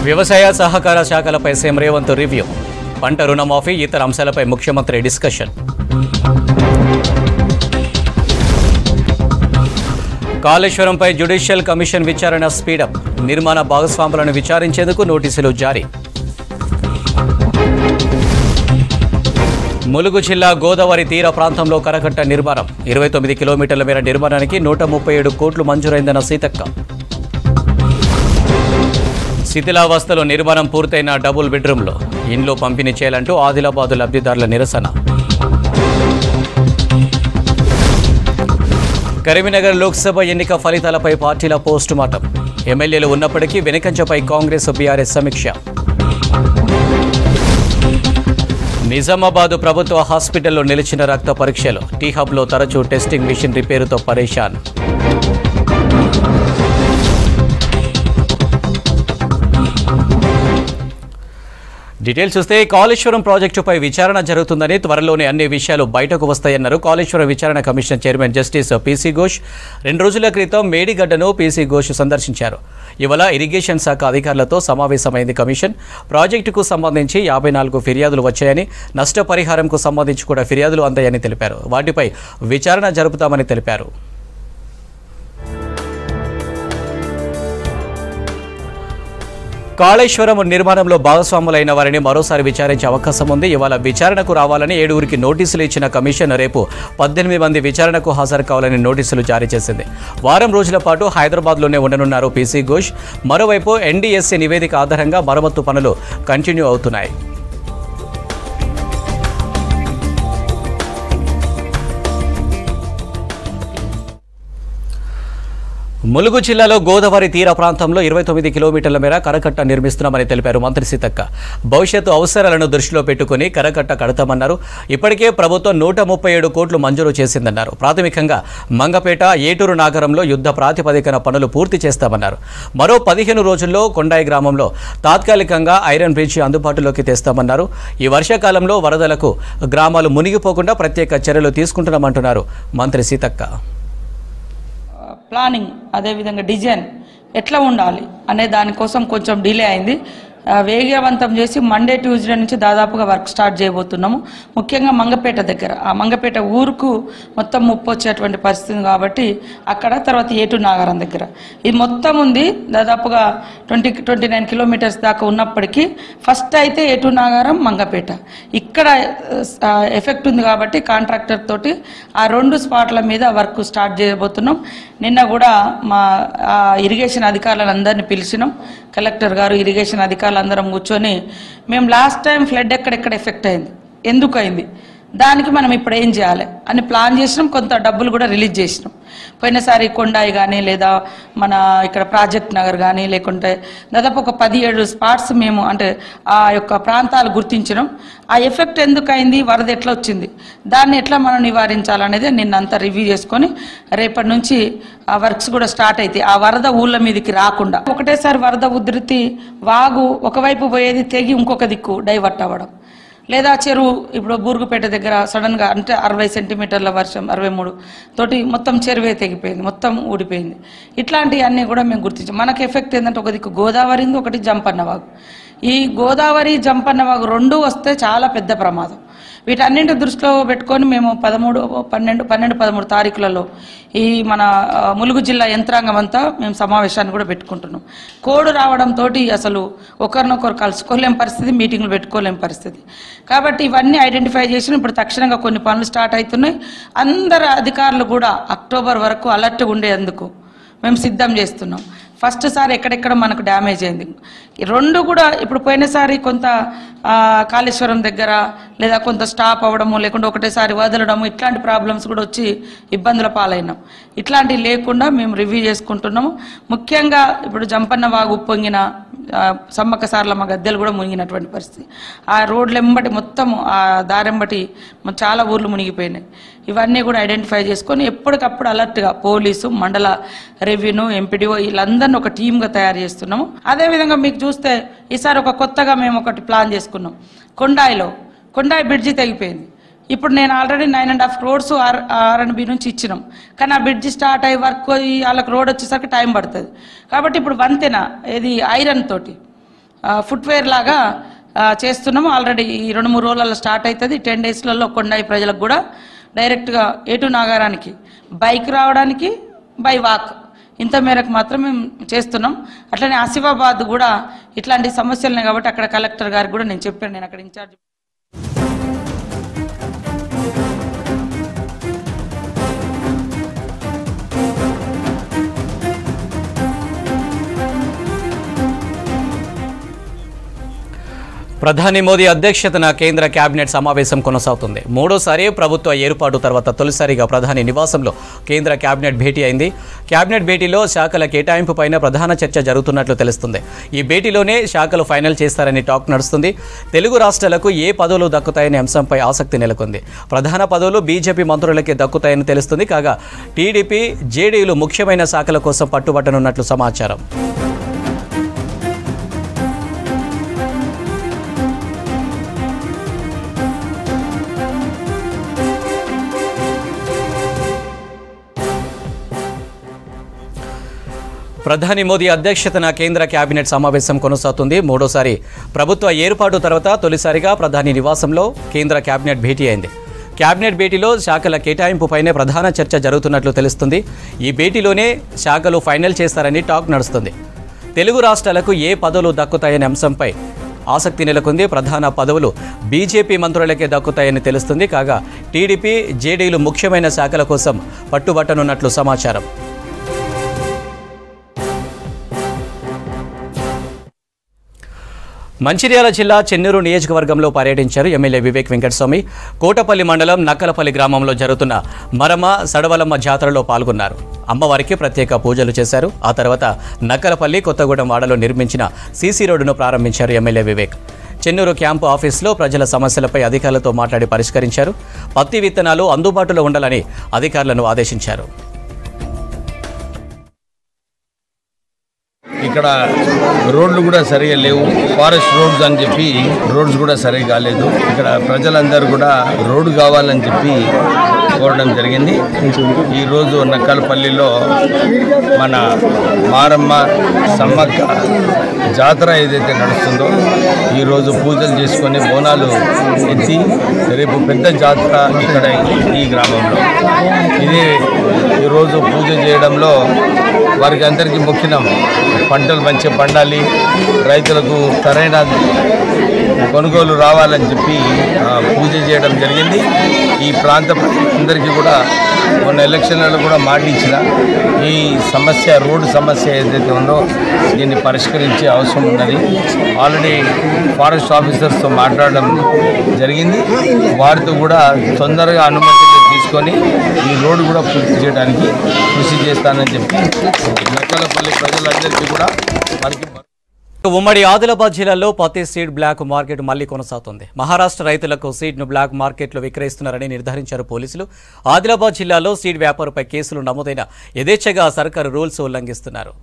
వ్యవసాయ సహకార శాఖలపై CM Revanth review. పంట రుణమాఫీ ఇతర అంశాలపై ముఖ్యమంత్రి డిస్కషన్. కాళేశ్వరంపై జ్యుడిషియల్ కమిషన్ విచారణ స్పీడప్. నిర్మాణ భాగస్వాములను విచారించేందుకు నోటీసులు జారీ. ములుగు జిల్లా గోదావరి తీర ప్రాంతంలో కరకట్ట నిర్మాణం. 29 కిలోమీటర్ల మేర నిర్మాణానికి 137 కోట్లు మంజూరైందన్న సీతక్క. శిథిలావస్థలో నిర్మాణం పూర్తయిన డబుల్ బెడ్రూమ్లో ఇండ్లు పంపిణీ చేయాలంటూ ఆదిలాబాద్ లబ్ధిదారుల నిరసన. కరీంనగర్ లోక్సభ ఎన్నిక ఫలితాలపై పార్టీల పోస్టు మార్టం. ఎమ్మెల్యేలు ఉన్నప్పటికీ వెనుకంజపై కాంగ్రెస్ బీఆర్ఎస్ సమీక్ష. నిజామాబాద్ ప్రభుత్వ హాస్పిటల్లో నిలిచిన రక్త పరీక్షలు. టీ హబ్లో తరచూ టెస్టింగ్ మిషన్ రిపేరుతో పరేషాన్. డీటెయిల్స్ చూస్తే కాళేశ్వరం ప్రాజెక్టుపై విచారణ జరుగుతుందని, త్వరలోనే అన్ని విషయాలు బయటకు వస్తాయన్నారు కాళేశ్వరం విచారణ commission chairman justice PC Ghosh. 2 రోజుల క్రితం మేడిగడ్డను పీసీ ఘోష్ సందర్శించారు. ఇవాళ ఇరిగేషన్ శాఖ అధికారులతో సమావేశమైంది కమిషన్. ప్రాజెక్టుకు సంబంధించి 54 ఫిర్యాదులు వచ్చాయని, నష్టపరిహారంకు సంబంధించి కూడా ఫిర్యాదులు అందాయని తెలిపారు. వాటిపై విచారణ జరుపుతామని తెలిపారు. కాళేశ్వరం నిర్మాణంలో భాగస్వాములైన వారిని మరోసారి విచారించే అవకాశం ఉంది. ఇవాళ విచారణకు రావాలని 7 నోటీసులు ఇచ్చిన కమిషన్ రేపు 18 మంది విచారణకు హాజరు కావాలని నోటీసులు జారీ చేసింది. వారం రోజుల పాటు హైదరాబాద్లోనే ఉండనున్నారు పీసీ ఘోష్. మరోవైపు ఎన్డీఎస్సీ నివేదిక ఆధారంగా మరమ్మతు పనులు కంటిన్యూ అవుతున్నాయి. ములుగు జిల్లాలో గోదావరి తీర ప్రాంతంలో 29 కిలోమీటర్ల మేర కరకట్ట నిర్మిస్తున్నామని తెలిపారు మంత్రి సీతక్క. భవిష్యత్తు అవసరాలను దృష్టిలో పెట్టుకుని కరకట్ట కడతామన్నారు. ఇప్పటికే ప్రభుత్వం 137 కోట్లు మంజూరు చేసిందన్నారు. ప్రాథమికంగా మంగపేట, ఏటూరు నాగరంలో యుద్ధ ప్రాతిపదికన పనులు పూర్తి చేస్తామన్నారు. మరో 15 రోజుల్లో కొండాయి గ్రామంలో తాత్కాలికంగా ఐరన్ బ్రిడ్జి అందుబాటులోకి తెస్తామన్నారు. ఈ వర్షాకాలంలో వరదలకు గ్రామాలు మునిగిపోకుండా ప్రత్యేక చర్యలు తీసుకుంటున్నామంటున్నారు మంత్రి సీతక్క. ప్లానింగ్ అదేవిధంగా డిజైన్ ఎట్లా ఉండాలి అనే దానికోసం కొంచెం డిలే అయింది. వేగవంతం చేసి మండే ట్యూస్డే నుంచి దాదాపుగా వర్క్ స్టార్ట్ చేయబోతున్నాము. ముఖ్యంగా మంగపేట దగ్గర, ఆ మంగపేట ఊరుకు మొత్తం ముప్పు వచ్చేటువంటి పరిస్థితి కాబట్టి అక్కడ, తర్వాత ఏటు నాగరం దగ్గర ఇది మొత్తం ఉంది. దాదాపుగా 29 కిలోమీటర్స్ దాకా ఉన్నప్పటికీ ఫస్ట్ అయితే ఏటు నాగరం, మంగపేట ఇక్కడ ఎఫెక్ట్ ఉంది కాబట్టి కాంట్రాక్టర్ తోటి ఆ 2 స్పాట్ల మీద వర్క్ స్టార్ట్ చేయబోతున్నాం. నిన్న కూడా మా ఇరిగేషన్ అధికారులందరినీ పిలిచినాం. కలెక్టర్ గారు, ఇరిగేషన్ అధికారులందరం కూర్చొని మేము లాస్ట్ టైం ఫ్లడ్ ఎక్కడెక్కడ ఎఫెక్ట్ అయింది, ఎందుకు అయింది, దానికి మనం ఇప్పుడు ఏం చేయాలి అని ప్లాన్ చేసినాం. కొంత డబ్బులు కూడా రిలీజ్ చేసినాం. పోయినసారి కొండాయి కానీ, లేదా మన ఇక్కడ ప్రాజెక్ట్ నగర్ కానీ, లేకుంటే దాదాపు ఒక 17 స్పాట్స్ మేము అంటే ఆ యొక్క ప్రాంతాలు గుర్తించినాం. ఆ ఎఫెక్ట్ ఎందుకు అయింది, వరద ఎట్లా వచ్చింది, దాన్ని ఎట్లా మనం నివారించాలనేది నిన్నంతా రివ్యూ చేసుకొని రేపటి నుంచి ఆ వర్క్స్ కూడా స్టార్ట్ అవుతాయి. ఆ వరద ఊళ్ళ మీదకి రాకుండా ఒకటేసారి వరద ఉధృతి, వాగు ఒకవైపు పోయేది తెగి ఇంకొక దిక్కు డైవర్ట్ అవ్వడం, లేదా చెరువు ఇప్పుడు బూరుగుపేట దగ్గర సడన్గా అంటే 60 సెంటీమీటర్ల వర్షం, 63 తోటి మొత్తం చెరువే తెగిపోయింది, మొత్తం ఊడిపోయింది. ఇట్లాంటివన్నీ కూడా మేము గుర్తించాం. మనకు ఎఫెక్ట్ ఏంటంటే ఒక దిక్కు గోదావరి, ఒకటి జంపన్నవాగు. ఈ గోదావరి, జంపన్నవాగు 2 వస్తే చాలా పెద్ద ప్రమాదం. వీటన్నింటి దృష్టిలో పెట్టుకొని మేము 12-13 తారీఖులలో ఈ మన ములుగు జిల్లా యంత్రాంగం అంతా మేము సమావేశాన్ని కూడా పెట్టుకుంటున్నాం. కోడ్ రావడంతో అసలు ఒకరినొకరు కలుసుకోలేని పరిస్థితి, మీటింగ్లు పెట్టుకోలేని పరిస్థితి. కాబట్టి ఇవన్నీ ఐడెంటిఫై చేసిన ఇప్పుడు తక్షణంగా కొన్ని పనులు స్టార్ట్ అవుతున్నాయి. అందరు అధికారులు కూడా అక్టోబర్ వరకు అలర్ట్గా ఉండేందుకు మేము సిద్ధం చేస్తున్నాం. ఫస్ట్ సారి ఎక్కడెక్కడ మనకు డ్యామేజ్ అయింది, 2 కూడా ఇప్పుడు పోయినసారి కొంత కాళేశ్వరం దగ్గర లేదా కొంత స్టాప్ అవ్వడము, లేకుంటే ఒకటేసారి వదలడము, ఇట్లాంటి ప్రాబ్లమ్స్ కూడా వచ్చి ఇబ్బందుల పాలైనాం. ఇట్లాంటివి లేకుండా మేము రివ్యూ చేసుకుంటున్నాము. ముఖ్యంగా ఇప్పుడు జంపన్న వాగు పొంగిన, సమ్మక్క సార్లమ్మ గద్దెలు కూడా మునిగినటువంటి పరిస్థితి. ఆ రోడ్లెంబటి మొత్తం ఆ దారెంబటి చాలా ఊర్లు మునిగిపోయినాయి. ఇవన్నీ కూడా ఐడెంటిఫై చేసుకొని ఎప్పటికప్పుడు అలర్ట్గా పోలీసు, మండల రెవెన్యూ, ఎంపీడీఓ వీళ్ళందరినీ ఒక టీమ్గా తయారు చేస్తున్నాము. అదేవిధంగా మీకు చూస్తే ఈసారి ఒక కొత్తగా మేము ఒకటి ప్లాన్ చేసుకున్నాం. కొండాయి బ్రిడ్జి తెగిపోయింది. ఇప్పుడు నేను ఆల్రెడీ 9.5 crores R&B నుంచి ఇచ్చినాం. కానీ ఆ బ్రిడ్జి స్టార్ట్ అయ్యే వరకు వాళ్ళకి రోడ్ వచ్చేసరికి టైం పడుతుంది. కాబట్టి ఇప్పుడు వంతెన ఇది ఐరన్ తోటి ఫుట్వేర్ లాగా చేస్తున్నాము. ఆల్రెడీ ఈ 2-3 రోజులలో స్టార్ట్ అవుతుంది. 10 డేస్లలో కొండాయి ప్రజలకు కూడా డైరెక్ట్గా ఏటు నాగారానికి బైక్ రావడానికి బై వాక్ ఇంత మేరకు మాత్రమే చేస్తున్నాం. అట్లనే ఆసిఫాబాద్ కూడా ఇట్లాంటి సమస్యలున్నాయి కాబట్టి అక్కడ కలెక్టర్ గారికి కూడా నేను చెప్పాను. నేను అక్కడ ఇన్ఛార్జ్. ప్రధాని మోదీ అధ్యక్షతన కేంద్ర కేబినెట్ సమావేశం కొనసాగుతుంది. మూడోసారి ప్రభుత్వ ఏర్పాటు తర్వాత తొలిసారిగా ప్రధాని నివాసంలో కేంద్ర కేబినెట్ భేటీ అయింది. కేబినెట్ భేటీలో శాఖల కేటాయింపుపైన ప్రధాన చర్చ జరుగుతున్నట్లు తెలుస్తుంది. ఈ భేటీలోనే శాఖలు ఫైనల్ చేస్తారని టాక్ నడుస్తుంది. తెలుగు రాష్ట్రాలకు ఏ పదవులు దక్కుతాయనే అంశంపై ఆసక్తి నెలకొంది. ప్రధాన పదవులు బీజేపీ మంత్రులకే దక్కుతాయని తెలుస్తుంది. కాగా టీడీపీ, జేడీయూలు ముఖ్యమైన శాఖల కోసం పట్టుబట్టనున్నట్లు సమాచారం. ప్రధాని మోదీ అధ్యక్షతన కేంద్ర కేబినెట్ సమావేశం కొనసాగుతుంది. మూడోసారి ప్రభుత్వ ఏర్పాటు తర్వాత తొలిసారిగా ప్రధాని నివాసంలో కేంద్ర కేబినెట్ భేటీ అయింది. కేబినెట్ భేటీలో శాఖల కేటాయింపుపైనే ప్రధాన చర్చ జరుగుతున్నట్లు తెలుస్తుంది. ఈ భేటీలోనే శాఖలు ఫైనల్ చేస్తారని టాక్ నడుస్తుంది. తెలుగు రాష్ట్రాలకు ఏ పదవులు దక్కుతాయనే అంశంపై ఆసక్తి నెలకొంది. ప్రధాన పదవులు బీజేపీ మంత్రులకే దక్కుతాయని తెలుస్తుంది. కాగా టీడీపీ, జేడీలు ముఖ్యమైన శాఖల కోసం పట్టుబట్టనున్నట్లు సమాచారం. మంచిర్యాల జిల్లా చెన్నూరు నియోజకవర్గంలో పర్యటించారు ఎమ్మెల్యే వివేక్ వెంకటస్వామి. కోటపల్లి మండలం నక్కలపల్లి గ్రామంలో జరుగుతున్న మరమ సడవలమ్మ జాతరలో పాల్గొన్నారు. అమ్మవారికి ప్రత్యేక పూజలు చేశారు. ఆ తర్వాత నక్కలపల్లి కొత్తగూడెం వాడలో నిర్మించిన సీసీ రోడ్డును ప్రారంభించారు ఎమ్మెల్యే వివేక్. చెన్నూరు క్యాంపు ఆఫీసులో ప్రజల సమస్యలపై అధికారులతో మాట్లాడి పరిష్కరించారు. పత్తి విత్తనాలు అందుబాటులో ఉండాలని అధికారులను ఆదేశించారు. ఇక్కడ రోడ్లు కూడా సరిగా లేవు. ఫారెస్ట్ రోడ్స్ అని చెప్పి రోడ్స్ కూడా సరిగా కాలేదు. ఇక్కడ ప్రజలందరూ కూడా రోడ్డు కావాలని చెప్పి కోరడం జరిగింది. ఈరోజు నక్కలపల్లిలో మన మారమ్మ సమ్మక్క జాతర ఏదైతే నడుస్తుందో ఈరోజు పూజలు చేసుకొని బోనాలు ఎత్తి రేపు పెద్ద జాతర ఇక్కడ ఈ గ్రామంలో. ఇది ఈరోజు పూజ చేయడంలో వారికి అందరికీ ముఖ్యం పంటలు మంచిగా పండాలి, రైతులకు సరైన కొనుగోలు రావాలని చెప్పి పూజ చేయడం జరిగింది. ఈ ప్రాంత ప్రజలందరికీ కూడా మొన్న ఎలక్షన్లలో కూడా మాట ఇచ్చిన ఈ సమస్య రోడ్డు సమస్య ఏదైతే ఉందో దీన్ని పరిష్కరించే అవసరం ఉన్నది. ఆల్రెడీ ఫారెస్ట్ ఆఫీసర్స్తో మాట్లాడడం జరిగింది. వారితో కూడా తొందరగా అనుమతి తీసుకొని ఈ రోడ్డు కూడా పూర్తి చేయడానికి కృషి చేస్తానని చెప్పి నక్కలపల్లి ప్రజలందరికీ కూడా మనకి. ఉమ్మడి ఆదిలాబాద్ జిల్లాలో పత్తి సీడ్ బ్లాక్ మార్కెట్ మళ్లీ కొనసాగుతుంది. మహారాష్ట్ర రైతులకు సీడ్ను బ్లాక్ మార్కెట్లో విక్రయిస్తున్నారని నిర్ధారించారు పోలీసులు. ఆదిలాబాద్ జిల్లాలో సీడ్ వ్యాపారంపై కేసులు నమోదైన యథేచ్ఛగా సర్కారు రూల్స్ ఉల్లంఘిస్తున్నారు.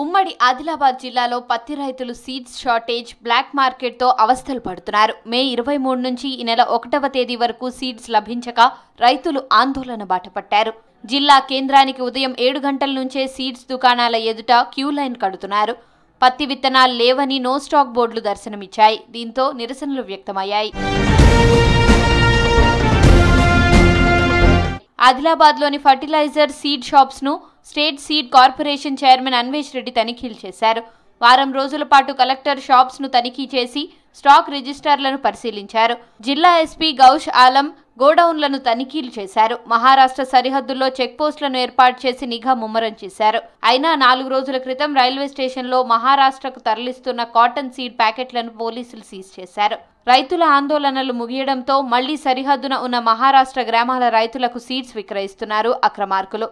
ఉమ్మడి ఆదిలాబాద్ జిల్లాలో పత్తి రైతులు సీడ్స్ షార్టేజ్, బ్లాక్ మార్కెట్తో అవస్థలు పడుతున్నారు. మే 23 నుంచి ఈ నెల 1వ తేదీ వరకు సీడ్స్ లభించక రైతులు ఆందోళన బాటపట్టారు. జిల్లా కేంద్రానికి ఉదయం 7 గంటల నుంచే సీడ్స్ దుకాణాల ఎదుట క్యూ లైన్ కడుతున్నారు. పత్తి విత్తనాలు లేవని నో స్టాక్ బోర్డులు దర్శనమిచ్చాయి. దీంతో నిరసనలు వ్యక్తమయ్యాయి. ఆదిలాబాద్లోని ఫర్టిలైజర్ సీడ్ షాప్స్ను state seed corporation chairman Anvesh Reddy తనిఖీలు చేశారు. వారం రోజుల పాటు కలెక్టర్ షాప్స్ను తనిఖీ చేసి స్టాక్ రిజిస్టర్లను పరిశీలించారు. జిల్లా ఎస్పీ గౌష్ ఆలం గోడౌన్లను తనిఖీలు చేశారు. మహారాష్ట్ర సరిహద్దుల్లో చెక్పోస్టులను ఏర్పాటు చేసి నిఘా ముమ్మరం చేశారు. అయినా 4 రోజుల క్రితం రైల్వే స్టేషన్లో మహారాష్ట్రకు తరలిస్తున్న కాటన్ సీడ్ ప్యాకెట్లను పోలీసులు సీజ్ చేశారు. రైతుల ఆందోళనలు ముగియడంతో మళ్లీ సరిహద్దున ఉన్న మహారాష్ట్ర గ్రామాల రైతులకు సీడ్స్ విక్రయిస్తున్నారు అక్రమార్కులు.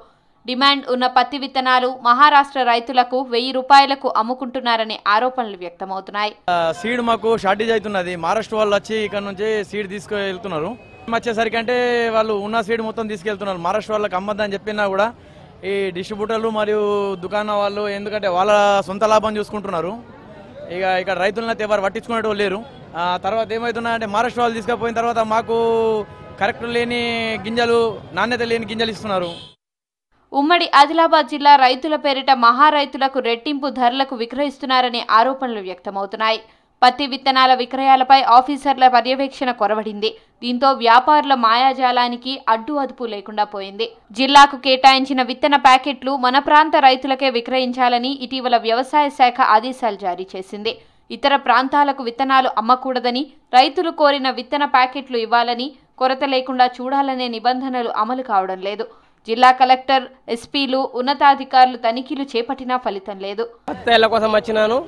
డిమాండ్ ఉన్న పత్తి విత్తనాలు మహారాష్ట్ర రైతులకు 1000 రూపాయలకు అమ్ముకుంటున్నారనే ఆరోపణలు వ్యక్తమవుతున్నాయి. సీడ్ మాకు షార్టేజ్ అవుతున్నది. మహారాష్ట్ర వాళ్ళు వచ్చి ఇక్కడ నుంచి సీడ్ తీసుకెళ్తున్నారు. వచ్చేసరికి అంటే వాళ్ళు ఉన్న సీడ్ మొత్తం తీసుకెళ్తున్నారు. మహారాష్ట్ర వాళ్ళకి అమ్మద్దని చెప్పినా కూడా ఈ డిస్ట్రిబ్యూటర్లు మరియు దుకాణ వాళ్ళు ఎందుకంటే వాళ్ళ సొంత లాభం చూసుకుంటున్నారు. ఇక ఇక్కడ రైతులను ఎవరు పట్టించుకునేటో లేరు. తర్వాత ఏమవుతున్నాయంటే మహారాష్ట్ర వాళ్ళు తీసుకుపోయిన తర్వాత మాకు కరెక్ట్ లేని గింజలు, నాణ్యత లేని గింజలు ఇస్తున్నారు. ఉమ్మడి ఆదిలాబాద్ జిల్లా రైతుల పేరిట మహారైతులకు రెట్టింపు ధరలకు విక్రయిస్తున్నారనే ఆరోపణలు వ్యక్తమవుతున్నాయి. పత్తి విత్తనాల విక్రయాలపై ఆఫీసర్ల పర్యవేక్షణ కొరవడింది. దీంతో వ్యాపారుల మాయాజాలానికి అడ్డు అదుపు లేకుండా పోయింది. జిల్లాకు కేటాయించిన విత్తన ప్యాకెట్లు మన ప్రాంత రైతులకే విక్రయించాలని ఇటీవల వ్యవసాయ శాఖ ఆదేశాలు జారీ చేసింది. ఇతర ప్రాంతాలకు విత్తనాలు అమ్మకూడదని, రైతులు కోరిన విత్తన ప్యాకెట్లు ఇవ్వాలని, కొరత లేకుండా చూడాలనే నిబంధనలు అమలు కావడం లేదు. జిల్లా కలెక్టర్, ఎస్పీలు, ఉన్నతాధికారులు తనిఖీలు చేపట్టినా ఫలితం లేదు. తైల కోసం వచ్చినాను,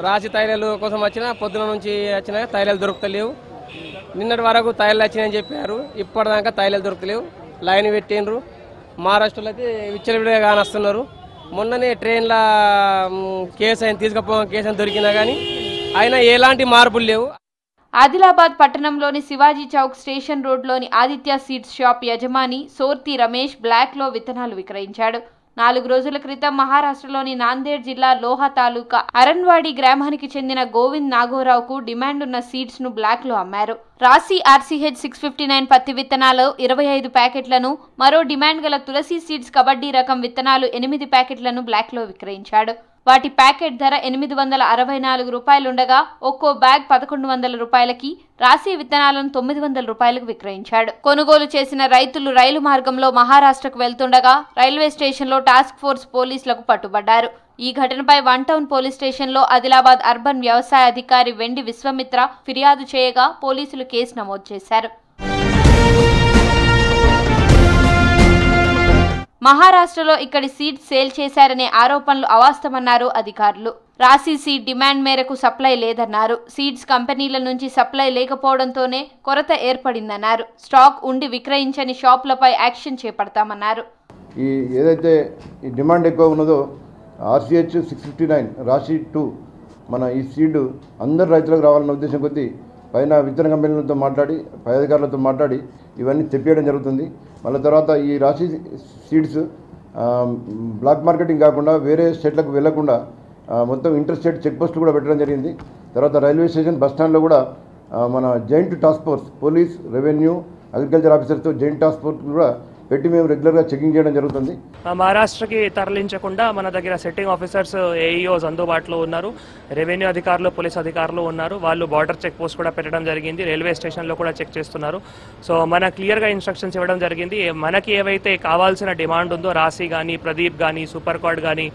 రాసి తైలాలు కోసం వచ్చినా, పొద్దున నుంచి వచ్చినా తైలాలు దొరుకుతలేవు. నిన్నటి వరకు తైలాలు వచ్చినాయని చెప్పారు, ఇప్పటిదాకా తైలాలు దొరుకుతలేవు. లైన్ పెట్టిండ్రు. మహారాష్ట్రలో అయితే విచ్చలవిడిగా కానొస్తున్నారు. మొన్ననే ట్రైన్ల కేసు అయిన కేసు అని దొరికినా కానీ అయినా ఎలాంటి మార్పులు లేవు. ఆదిలాబాద్ పట్టణంలోని శివాజీ చౌక్ స్టేషన్ రోడ్లోని ఆదిత్య సీడ్స్ షాప్ యజమాని సోర్తి రమేష్ బ్లాక్లో విత్తనాలు విక్రయించాడు. 4 రోజుల క్రితం మహారాష్ట్రలోని నాందేడ్ జిల్లా లోహా తాలూకా అరణ్వాడి గ్రామానికి చెందిన గోవింద్ నాగోరావుకు డిమాండ్ ఉన్న సీడ్స్ ను బ్లాక్ లో అమ్మారు. రాశి RCH 659 పత్తి విత్తనాలు 25 ప్యాకెట్లను, మరో డిమాండ్ గల తులసి సీడ్స్ కబడ్డీ రకం విత్తనాలు 8 ప్యాకెట్లను బ్లాక్ లో విక్రయించాడు. వాటి ప్యాకెట్ ధర 864 రూపాయలుండగా ఒక్కో బ్యాగ్ 1100 రూపాయలకి, రాశి విత్తనాలను 900 రూపాయలకు విక్రయించాడు. కొనుగోలు చేసిన రైతులు రైలు మార్గంలో మహారాష్ట్రకు వెళ్తుండగా రైల్వే స్టేషన్లో టాస్క్ ఫోర్స్ పోలీసులకు పట్టుబడ్డారు. ఈ ఘటనపై 1 టౌన్ పోలీస్ స్టేషన్లో ఆదిలాబాద్ అర్బన్ వ్యవసాయ అధికారి వెండి విశ్వమిత్ర ఫిర్యాదు చేయగా పోలీసులు కేసు నమోదు చేశారు. మహారాష్ట్రలో ఇక్కడి సీడ్ సేల్ చేశారనే ఆరోపణలు అవాస్తవమన్నారు అధికారులు. రాశి సీడ్ డిమాండ్ మేరకు సప్లై లేదన్నారు. సీడ్స్ కంపెనీల నుంచి సప్లై లేకపోవడంతోనే కొరత ఏర్పడిందన్నారు. స్టాక్ ఉండి విక్రయించని షాపులపై యాక్షన్ చేపడతామన్నారు. ఈ ఏదైతే ఈ డిమాండ్ ఎక్కువ ఉన్నదో RCH 659 రాశి 2 మన ఈ సీడ్ అందరు రైతులకు రావాలన్న ఉద్దేశం కొద్దీ పైన విత్తన కంపెనీలతో మాట్లాడి, పై అధికారులతో మాట్లాడి ఇవన్నీ తెప్పియడం జరుగుతుంది. మళ్ళీ తర్వాత ఈ రాశి సీడ్స్ బ్లాక్ మార్కెటింగ్ కాకుండా వేరే స్టేట్లకు వెళ్లకుండా మొత్తం ఇంటర్ స్టేట్ చెక్ పోస్టులు కూడా పెట్టడం జరిగింది. తర్వాత రైల్వే స్టేషన్ బస్ స్టాండ్లో కూడా మన joint task force police, revenue, agriculture ఆఫీసర్తో జాయింట్ టాస్క్ ఫోర్స్ కూడా పెట్టి మేము రెగ్యులర్గా చెకింగ్ చేయడం జరుగుతుంది. మహారాష్ట్రకి తరలించకుండా మన దగ్గర సెట్టింగ్ ఆఫీసర్స్, AEOs అందుబాటులో ఉన్నారు. రెవెన్యూ అధికారులు, పోలీస్ అధికారులు ఉన్నారు. వాళ్ళు బార్డర్ చెక్ పోస్ట్ కూడా పెట్టడం జరిగింది. రైల్వే స్టేషన్లో కూడా చెక్ చేస్తున్నారు. సో మన క్లియర్గా ఇన్స్ట్రక్షన్స్ ఇవ్వడం జరిగింది. మనకి ఏవైతే కావాల్సిన డిమాండ్ ఉందో, రాశి కానీ, ప్రదీప్ కానీ, సూపర్ కార్డ్ కానీ,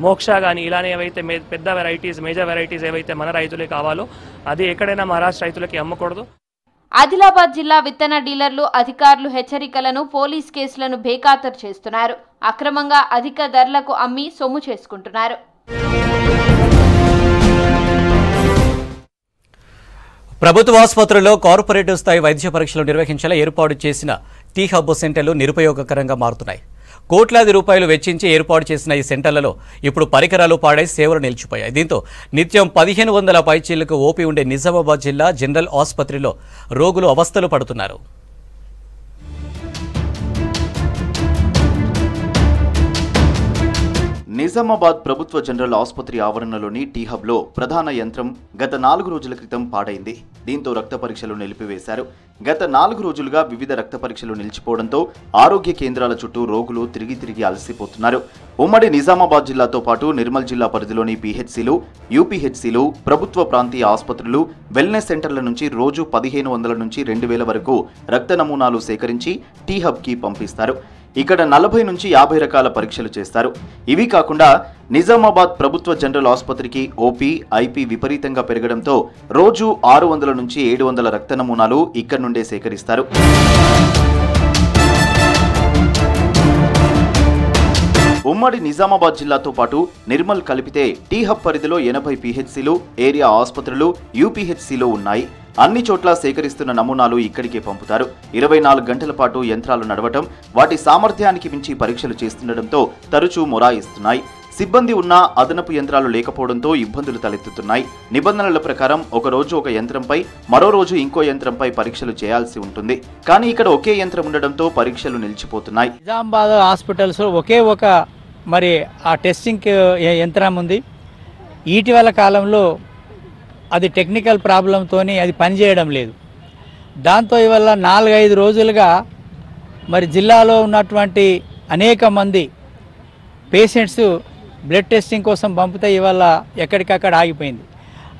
మోక్ష కానీ, ఇలానే ఏవైతే పెద్ద వెరైటీస్, మేజర్ వెరైటీస్ ఏవైతే మన రైతులే కావాలో అది ఎక్కడైనా మహారాష్ట్ర రైతులకి అమ్మకూడదు. ఆదిలాబాద్ జిల్లా విత్తన డీలర్లు, అధికారులు హెచ్చరికలను, పోలీస్ కేసులను బేఖాతరు చేస్తున్నారు. అక్రమంగా అధిక ధరలకు అమ్మి సొమ్ము చేసుకుంటున్నారు. ప్రభుత్వ ఆసుపత్రుల్లో కార్పొరేటివ్ స్థాయి వైద్య పరీక్షలు నిర్వహించేలా ఏర్పాటు చేసిన టీ-హబ్ సెంటర్లు నిరుపయోగకరంగా మారుతున్నాయి. కోట్లాది రూపాయలు వెచ్చించి ఏర్పాటు చేసిన ఈ సెంటర్లలో ఇప్పుడు పరికరాలు పాడై సేవలు నిలిచిపోయాయి. దీంతో నిత్యం 1500 పైచీలకు ఓపీ ఉండే నిజామాబాద్ జిల్లా జనరల్ ఆసుపత్రిలో రోగులు అవస్థలు పడుతున్నారు. నిజామాబాద్ ప్రభుత్వ జనరల్ ఆసుపత్రి ఆవరణలోని టీ-హబ్లో ప్రధాన యంత్రం గత 4 రోజుల క్రితం పాడైంది. దీంతో రక్త పరీక్షలు నిలిపివేశారు. గత 4 రోజులుగా వివిధ రక్త పరీక్షలు నిలిచిపోవడంతో ఆరోగ్య కేంద్రాల చుట్టూ రోగులు తిరిగి అలసిపోతున్నారు. ఉమ్మడి నిజామాబాద్ జిల్లాతో పాటు నిర్మల్ జిల్లా పరిధిలోని PHCలు, UPHCలు, ప్రభుత్వ ప్రాంతీయ ఆసుపత్రులు, వెల్నెస్ సెంటర్ల నుంచి రోజు 1500 నుంచి 2000 వరకు రక్త నమూనాలు సేకరించి టీ-హబ్కి పంపిస్తారు. ఇక్కడ 40 నుంచి 50 రకాల పరీక్షలు చేస్తారు. ఇవి కాకుండా నిజామాబాద్ ప్రభుత్వ జనరల్ ఆసుపత్రికి OP, IP విపరీతంగా పెరగడంతో రోజు 600 నుంచి 700 రక్త నమూనాలు ఇక్కడి నుండే సేకరిస్తారు. ఉమ్మడి నిజామాబాద్ జిల్లాతో పాటు నిర్మల్ కలిపితే టీ-హబ్ పరిధిలో 80 PHCలు, ఏరియా ఆసుపత్రులు, UPHCలు ఉన్నాయి. అన్ని చోట్ల సేకరిస్తున్న నమూనాలు ఇక్కడికే పంపుతారు. 24 గంటల పాటు యంత్రాలు నడవటం, వాటి సామర్థ్యానికి మించి పరీక్షలు చేస్తుండటంతో తరచూ మొరాయిస్తున్నాయి. సిబ్బంది ఉన్నా అదనపు యంత్రాలు లేకపోవడంతో ఇబ్బందులు తలెత్తుతున్నాయి. నిబంధనల ప్రకారం ఒక రోజు ఒక యంత్రంపై, మరో రోజు ఇంకో యంత్రంపై పరీక్షలు చేయాల్సి ఉంటుంది. కానీ ఇక్కడ ఒకే యంత్రం ఉండడంతో పరీక్షలు నిలిచిపోతున్నాయి. నిజామాబాద్ హాస్పిటల్స్ ఒకే ఒక మరి ఆ టెస్టింగ్ యంత్రం ఉంది. ఇటీవల కాలంలో అది టెక్నికల్ ప్రాబ్లంతో అది పనిచేయడం లేదు. దాంతో ఇవల్ల 4-5 రోజులుగా మరి జిల్లాలో ఉన్నటువంటి అనేక మంది పేషెంట్స్ బ్లడ్ టెస్టింగ్ కోసం పంపితే ఇవాళ ఎక్కడికక్కడ ఆగిపోయింది.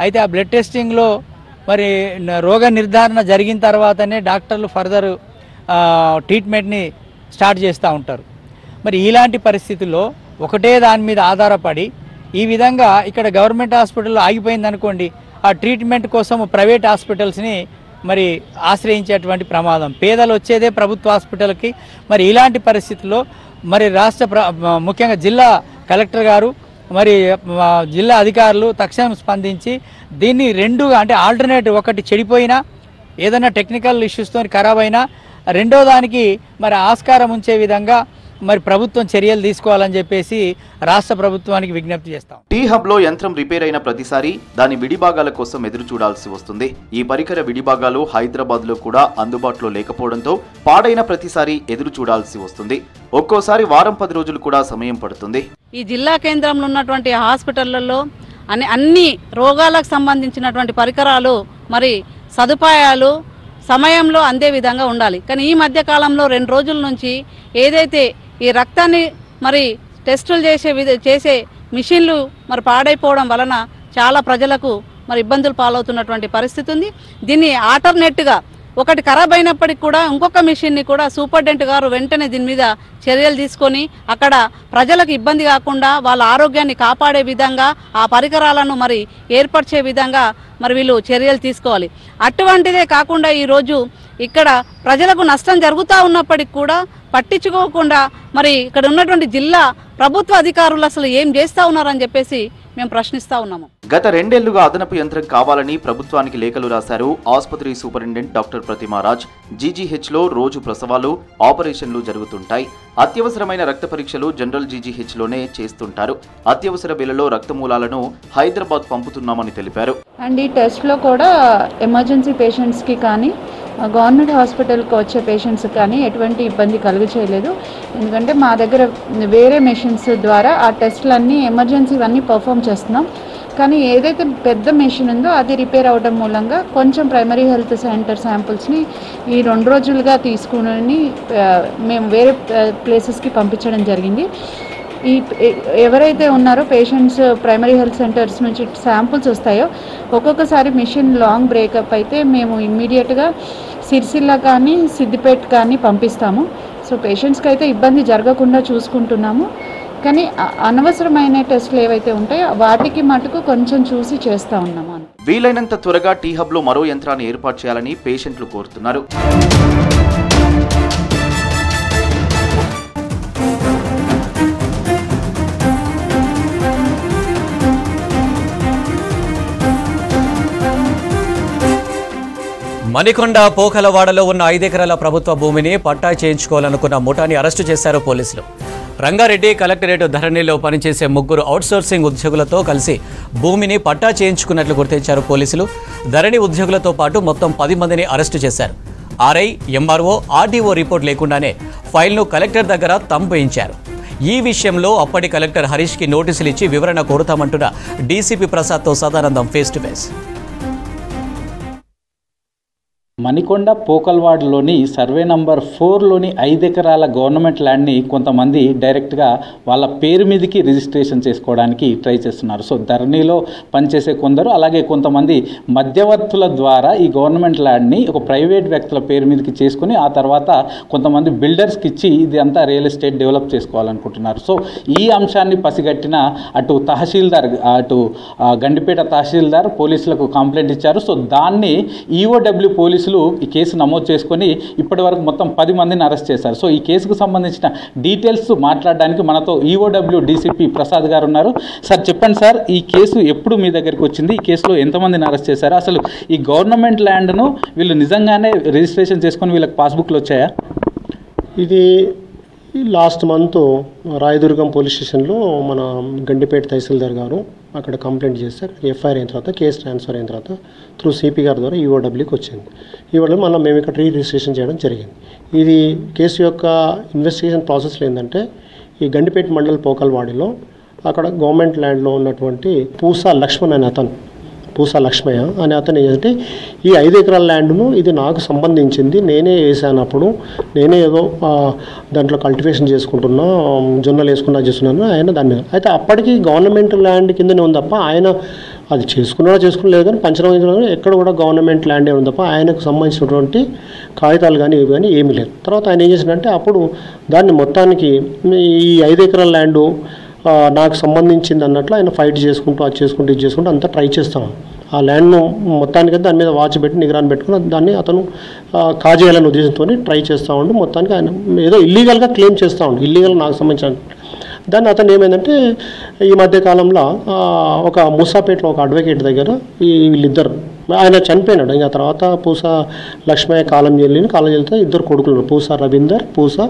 అయితే ఆ బ్లడ్ టెస్టింగ్లో మరి రోగ నిర్ధారణ జరిగిన తర్వాతనే డాక్టర్లు ఫర్దర్ ట్రీట్మెంట్ని స్టార్ట్ చేస్తూ ఉంటారు. మరి ఇలాంటి పరిస్థితుల్లో ఒకటే దాని మీద ఆధారపడి ఈ విధంగా ఇక్కడ గవర్నమెంట్ హాస్పిటల్లో ఆగిపోయింది అనుకోండి, ఆ ట్రీట్మెంట్ కోసం ప్రైవేట్ హాస్పిటల్స్ని మరి ఆశ్రయించేటువంటి ప్రమాదం. పేదలు వచ్చేదే ప్రభుత్వ హాస్పిటల్కి. మరి ఇలాంటి పరిస్థితుల్లో మరి ముఖ్యంగా జిల్లా కలెక్టర్ గారు మరి జిల్లా అధికారులు తక్షణం స్పందించి దీన్ని రెండుగా అంటే ఆల్టర్నేటివ్, ఒకటి చెడిపోయినా ఏదైనా టెక్నికల్ ఇష్యూస్తో ఖరాబ్ అయినా రెండో దానికి మరి ఆస్కారం ఉంచే విధంగా మరి ప్రభుత్వం చర్యలు తీసుకోవాలని చెప్పేసి రాష్ట్ర ప్రభుత్వానికి విజ్ఞప్తి చేస్తాం. టీ హబ్ లో యంత్రం రిపేర్ అయిన ప్రతిసారి దాని విడిభాగాల కోసం ఎదురు చూడాల్సి వస్తుంది. ఈ పరికర విడిభాగాలు హైదరాబాద్ లో కూడా అందుబాటులో లేకపోవడంతో పాడైన ప్రతిసారి ఎదురు చూడాల్సి వస్తుంది. ఒక్కోసారి వారం 10 రోజులు కూడా సమయం పడుతుంది. ఈ జిల్లా కేంద్రంలో ఉన్నటువంటి హాస్పిటళ్లలో అన్ని రోగాలకు సంబంధించినటువంటి పరికరాలు మరి సదుపాయాలు సమయంలో అందే విధంగా ఉండాలి. కానీ ఈ మధ్య కాలంలో 2 రోజుల నుంచి ఏదైతే ఈ రక్తాన్ని మరి టెస్టులు చేసే మిషన్లు మరి పాడైపోవడం వలన చాలా ప్రజలకు మరి ఇబ్బందులు పాలవుతున్నటువంటి పరిస్థితి ఉంది. దీన్ని ఆల్టర్నేట్గా ఒకటి ఖరాబ్ అయినప్పటికీ కూడా ఇంకొక మిషన్ని కూడా సూపరింటెండెంట్ గారు వెంటనే దీని మీద చర్యలు తీసుకొని అక్కడ ప్రజలకు ఇబ్బంది కాకుండా వాళ్ళ ఆరోగ్యాన్ని కాపాడే విధంగా ఆ పరికరాలను మరి ఏర్పరిచే విధంగా మరి వీళ్ళు చర్యలు తీసుకోవాలి. అటువంటిదే కాకుండా ఈరోజు ఇక్కడ ప్రజలకు నష్టం జరుగుతూ ఉన్నప్పటికీ కూడా పట్టించుకోకుండా మరి ఇక్కడ ఉన్నటువంటి జిల్లా ప్రభుత్వ అధికారులు అసలు ఏం చేస్తూ ఉన్నారని చెప్పేసి మేము ప్రశ్నిస్తూ ఉన్నాము. గత 2 ఏళ్లుగా అదనపు యంత్రం కావాలని ప్రభుత్వానికి లేఖలు రాశారు ఆసుపత్రి సూపరింటెండెంట్ డాక్టర్ ప్రతిమారాజ్. జీజీహెచ్లో రోజు ప్రసవాలు, ఆపరేషన్లు జరుగుతుంటాయి. అత్యవసరమైన రక్త పరీక్షలు జనరల్ జీజీహెచ్లోనే చేస్తుంటారు. అత్యవసర వేళలో రక్త మూలాలను హైదరాబాద్ పంపుతున్నామని తెలిపారు. అండ్ ఈ టెస్ట్లో కూడా ఎమర్జెన్సీ పేషెంట్స్కి కానీ గవర్నమెంట్ హాస్పిటల్కి వచ్చే పేషెంట్స్కి కానీ ఎటువంటి ఇబ్బంది కలుగు చేయలేదు. ఎందుకంటే మా దగ్గర వేరే మెషిన్స్ ద్వారా ఆ టెస్టులన్నీ ఎమర్జెన్సీవన్నీ పర్ఫామ్ చేస్తున్నాం. కానీ ఏదైతే పెద్ద మెషిన్ ఉందో అది రిపేర్ అవడం మూలంగా కొంచెం ప్రైమరీ హెల్త్ సెంటర్ శాంపుల్స్ని ఈ 2 రోజులుగా తీసుకుని మేము వేరే ప్లేసెస్కి పంపించడం జరిగింది. ఈ ఎవరైతే ఉన్నారో పేషెంట్స్ ప్రైమరీ హెల్త్ సెంటర్స్ నుంచి శాంపుల్స్ వస్తాయో ఒక్కొక్కసారి మిషన్ లాంగ్ బ్రేకప్ అయితే మేము ఇమ్మీడియట్గా సిరిసిల్ల కానీ సిద్దిపేట కానీ పంపిస్తాము. సో పేషెంట్స్కి అయితే ఇబ్బంది జరగకుండా చూసుకుంటున్నాము. కానీ అనవసరమైన టెస్టులు ఏవైతే ఉంటాయో వాటికి మటుకు కొంచెం చూసి చేస్తూ ఉన్నాము. వీలైనంత త్వరగా టీ హబ్లో మరో యంత్రాన్ని ఏర్పాటు చేయాలని పేషెంట్లు కోరుతున్నారు. మణికొండ పోకలవాడలో ఉన్న 5 ఎకరాల ప్రభుత్వ భూమిని పట్టా చేయించుకోవాలనుకున్న ముఠాని అరెస్టు చేశారు పోలీసులు. రంగారెడ్డి కలెక్టరేట్ ధరణిలో పనిచేసే 3 అవుట్సోర్సింగ్ ఉద్యోగులతో కలిసి భూమిని పట్టా చేయించుకున్నట్లు గుర్తించారు పోలీసులు. ధరణి ఉద్యోగులతో పాటు మొత్తం 10 మందిని అరెస్టు చేశారు. ఆర్ఐ, ఎంఆర్ఓ, ఆర్డీఓ రిపోర్ట్ లేకుండానే ఫైల్ను కలెక్టర్ దగ్గర తంపు వేయించారు. ఈ విషయంలో అప్పటి కలెక్టర్ హరీష్కి నోటీసులు ఇచ్చి వివరణ కోరుతామంటున్న డీసీపీ ప్రసాద్తో Sadanandam face to face. Manikonda పోకల్వాడ్లోని సర్వే నంబర్ 4లోని 5 ఎకరాల గవర్నమెంట్ ల్యాండ్ని కొంతమంది డైరెక్ట్గా వాళ్ళ పేరు మీదకి రిజిస్ట్రేషన్ చేసుకోవడానికి ట్రై చేస్తున్నారు. సో ధరణిలో పనిచేసే కొందరు, అలాగే కొంతమంది మధ్యవర్తుల ద్వారా ఈ గవర్నమెంట్ ల్యాండ్ని ఒక ప్రైవేట్ వ్యక్తుల పేరు మీదకి చేసుకుని ఆ తర్వాత కొంతమంది బిల్డర్స్కి ఇచ్చి ఇది అంతా రియల్ ఎస్టేట్ డెవలప్ చేసుకోవాలనుకుంటున్నారు. సో ఈ అంశాన్ని పసిగట్టిన అటు తహసీల్దార్, అటు గండిపేట తహసీల్దార్ పోలీసులకు కంప్లైంట్ ఇచ్చారు. సో దాన్ని ఈఓడబ్ల్యూ పోలీసులు ఈ కేసు నమోదు చేసుకొని ఇప్పటి వరకు మొత్తం 10 మందిని అరెస్ట్ చేశారు. సో ఈ కేసుకు సంబంధించిన డీటెయిల్స్ మాట్లాడడానికి మనతో ఈఓడబ్ల్యూ డీసీపీ ప్రసాద్ గారు ఉన్నారు. సార్ చెప్పండి సార్, ఈ కేసు ఎప్పుడు మీ దగ్గరికి వచ్చింది? ఈ కేసులో ఎంతమందిని అరెస్ట్ చేశారు? అసలు ఈ గవర్నమెంట్ ల్యాండ్ను వీళ్ళు నిజంగానే రిజిస్ట్రేషన్ చేసుకొని వీళ్ళకి పాస్బుక్లు వచ్చాయా? ఇది లాస్ట్ మంత్ రాయదుర్గం పోలీస్ స్టేషన్లో మన గండిపేట తహసీల్దార్ గారు అక్కడ కంప్లైంట్ చేస్తే అక్కడికి ఎఫ్ఐఆర్ అయిన తర్వాత కేసు ట్రాన్స్ఫర్ అయిన తర్వాత త్రూ సిపి గారి ద్వారా ఈఓడబ్ల్యూకి వచ్చింది. ఈఓడబ్ల్యూ మనం మేము ఇక్కడ రిజిస్ట్రేషన్ చేయడం జరిగింది. ఇది కేసు యొక్క ఇన్వెస్టిగేషన్ ప్రాసెస్లో ఏంటంటే ఈ గండిపేట మండల్ పోకల్వాడిలో అక్కడ గవర్నమెంట్ ల్యాండ్లో ఉన్నటువంటి పూసా లక్ష్మణ్ అనే అతను పూసా లక్ష్మయ్య అనే అతను ఏంటంటే ఈ 5 ఎకరాల ల్యాండ్ను ఇది నాకు సంబంధించింది, నేనే వేసాను, అప్పుడు నేనే ఏదో దాంట్లో కల్టివేషన్ చేసుకుంటున్నా, జొన్నలు వేసుకున్నా చేస్తున్నాను ఆయన దాని మీద. అయితే అప్పటికి గవర్నమెంట్ ల్యాండ్ కిందనే ఉంది తప్ప ఆయన అది చేసుకోలేదు కానీ పంచనామా ఎక్కడ కూడా గవర్నమెంట్ ల్యాండే ఉంది తప్ప ఆయనకు సంబంధించినటువంటి కాగితాలు కానీ ఇవి కానీ ఏమీ లేదు. తర్వాత ఆయన ఏం చేసినంటే అప్పుడు దాన్ని మొత్తానికి ఈ 5 ఎకరాల ల్యాండు నాకు సంబంధించింది అన్నట్లు ఆయన ఫైట్ చేసుకుంటూ అది చేసుకుంటూ ఇది చేసుకుంటూ అంతా ట్రై చేస్తాం. ఆ ల్యాండ్ను మొత్తానికి దాని మీద వాచ్ పెట్టి నిగరాన్ని పెట్టుకుని దాన్ని అతను కాజేయాలనే ఉద్దేశంతో ట్రై చేస్తూ ఉండి మొత్తానికి ఆయన ఏదో ఇల్లీగల్గా క్లెయిమ్ చేస్తూ ఉండి ఇల్లీగల్ నాకు సంబంధించిన దాన్ని అతను ఏమైందంటే ఈ మధ్యకాలంలో ఒక మూసాపేటలో ఒక అడ్వకేట్ దగ్గర వీళ్ళిద్దరు ఆయన చనిపోయినాడు. ఇంకా తర్వాత పూసా లక్ష్మయ్య కాలం చెల్లితే 2 కొడుకులు పూసా రవీందర్, పూసా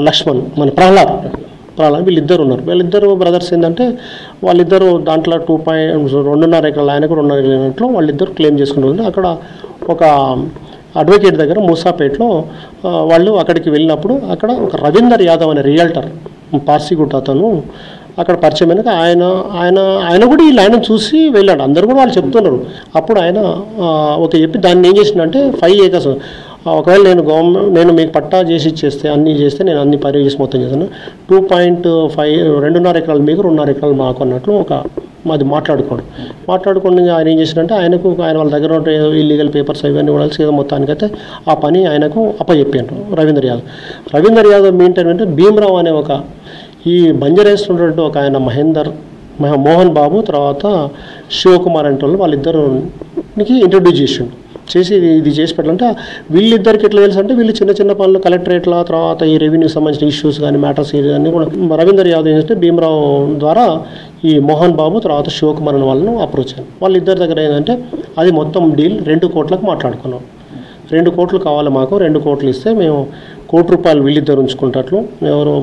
లక్ష్మణ్, మన ప్రహ్లాద్ వీళ్ళిద్దరు ఉన్నారు. వీళ్ళిద్దరు బ్రదర్స్ ఏంటంటే వాళ్ళిద్దరూ దాంట్లో 2.5 ఎకరాలు ఆయనకు 2.5 ఎకరాలు వాళ్ళిద్దరు క్లెయిమ్ చేసుకుంటున్నారు. అక్కడ ఒక అడ్వకేట్ దగ్గర మూసాపేటలో వాళ్ళు అక్కడికి వెళ్ళినప్పుడు అక్కడ ఒక రవీందర్ యాదవ్ అనే రియల్టర్ పార్సీగుట్ట అతను అక్కడ పరిచయం అయినాక ఆయన కూడా ఈ ల్యాండ్ చూసి వెళ్ళాడు. అందరూ కూడా వాళ్ళు చెప్తున్నారు. అప్పుడు ఆయన ఒక చెప్పి దాన్ని ఏం చేసిందంటే 5 ఏకర్స్ ఒకవేళ నేను మీకు పట్టా చేసి ఇచ్చేస్తే అన్నీ చేస్తే నేను అన్ని పర్యవేక్షణ చేసి మొత్తం చేశాను 2.5 ఎకరాలు మీకు 2.5 ఎకరాలు మాకు అన్నట్లు ఒక మాది మాట్లాడుకోండి ఆయన ఏం చేసినంటే ఆయన వాళ్ళ దగ్గర ఉంటే ఇల్లీగల్ పేపర్స్ అవన్నీ కూడా ఏదో మొత్తానికైతే ఆ పని ఆయనకు అప్పచెప్పాను రవీందర్ యాదవ్ మీన్ టైం అంటే భీమరావు అనే ఒక ఈ బంజారాస్ ఉన్నటువంటి ఒక ఆయన మోహన్ బాబు తర్వాత శివకుమార్ అంటే వాళ్ళిద్దరికి ఇంట్రడ్యూస్ చేసి ఇది చేసి పెట్టాలంటే వీళ్ళిద్దరికి ఎట్లా తెలుసు అంటే వీళ్ళు చిన్న పనులు కలెక్టరేట్ల తర్వాత ఈ రెవెన్యూ సంబంధించిన ఇష్యూస్ కానీ మ్యాటర్స్ కానీ కూడా రవీందర్ యాదవ్ ఏంటంటే భీమరావు ద్వారా ఈ మోహన్ బాబు తర్వాత శివకుమార్ అనే వాళ్ళను అప్రోచ్ అయ్యాను. వాళ్ళిద్దరి దగ్గర ఏంటంటే అది మొత్తం డీల్ 2 కోట్లకు మాట్లాడుకున్నాం. 2 కోట్లు కావాలి మాకు, 2 కోట్లు ఇస్తే మేము ₹1 కోటి వీళ్ళిద్దరు ఉంచుకుంటట్లు ఎవరు